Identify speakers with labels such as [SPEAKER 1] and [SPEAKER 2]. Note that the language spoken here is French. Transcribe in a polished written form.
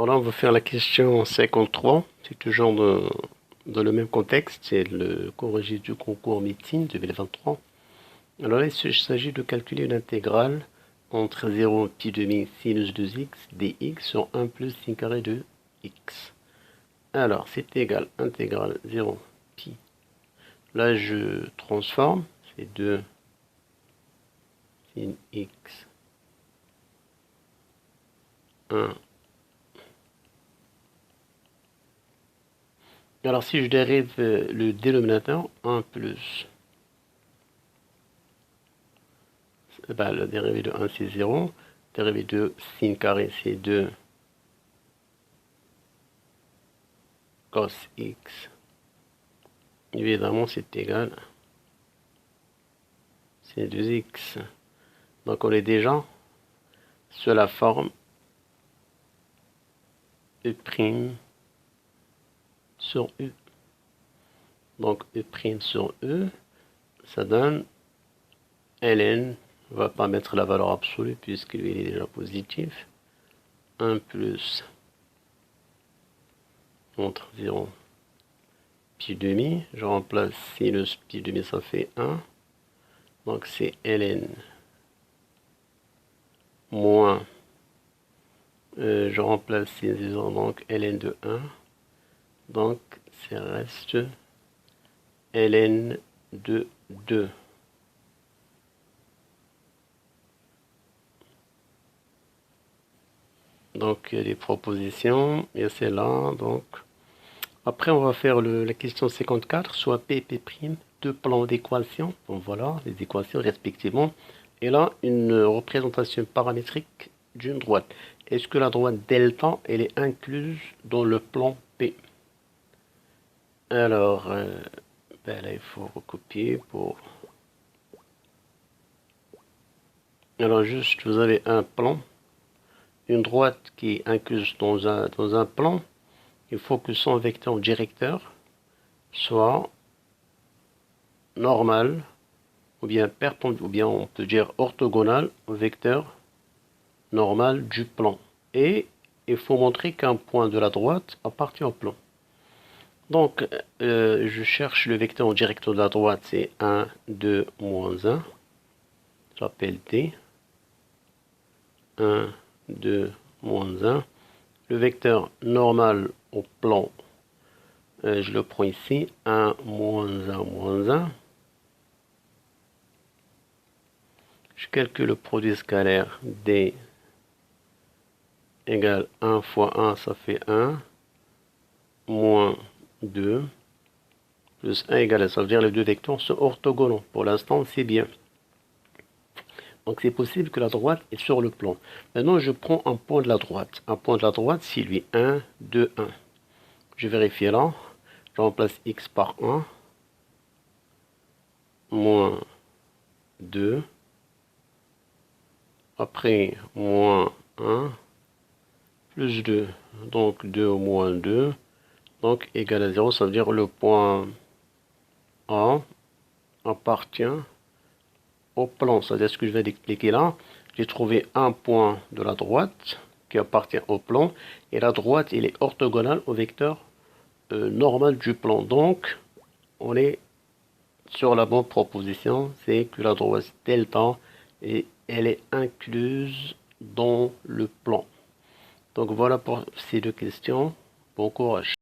[SPEAKER 1] Voilà, on va faire la question 53. C'est toujours dans le même contexte. C'est le corrigé du concours médecine 2023. Alors là, il s'agit de calculer une intégrale entre 0 pi demi sinus 2x dx sur 1 plus sin carré de x. Alors, c'est égal intégrale 0 pi. Là, je transforme. C'est 2 sin x 1. Alors, si je dérive le dénominateur, 1 plus, la dérivée de 1, c'est 0. Dérivée de sin carré, c'est 2 cos x. Évidemment, c'est égal, c'est 2x. Donc, on est déjà sur la forme E' sur E. Donc, E' sur E, ça donne ln, on va pas mettre la valeur absolue puisqu'il est déjà positif, 1 plus entre 0 pi demi, je remplace sinus pi demi, ça fait 1, donc c'est ln moins, je remplace sin 0, donc ln de 1, donc ça reste ln de 2. Donc les propositions, et c'est là, donc après on va faire la question 54, soit P et P', deux plans d'équations, donc voilà les équations respectivement, et là une représentation paramétrique d'une droite. Est-ce que la droite delta elle est incluse dans le plan P? Alors là il faut recopier pour... Alors juste vous avez un plan, une droite qui est incluse dans un plan. Il faut que son vecteur directeur soit normal ou bien perpendiculaire, ou bien on peut dire orthogonal au vecteur normal du plan. Et il faut montrer qu'un point de la droite appartient au plan. Donc, je cherche le vecteur directeur de la droite, c'est 1, 2, moins 1. J'appelle T. 1, 2, moins 1. Le vecteur normal au plan, je le prends ici, 1, moins 1, moins 1. Je calcule le produit scalaire D égale 1 fois 1, ça fait 1, moins 2, plus 1 égale, ça veut dire les deux vecteurs sont orthogonaux. Pour l'instant, c'est bien. Donc c'est possible que la droite est sur le plan. Maintenant, je prends un point de la droite. Un point de la droite, c'est lui 1, 2, 1. Je vérifie là. Je remplace x par 1, moins 2, après moins 1, plus 2. Donc 2 moins 2, donc égal à 0. Ça veut dire le point A appartient au plan. C'est-à-dire ce que je vais expliquer là. J'ai trouvé un point de la droite qui appartient au plan. Et la droite, il est orthogonale au vecteur normal du plan. Donc, on est sur la bonne proposition. C'est que la droite delta, et elle est incluse dans le plan. Donc voilà pour ces deux questions. Bon courage.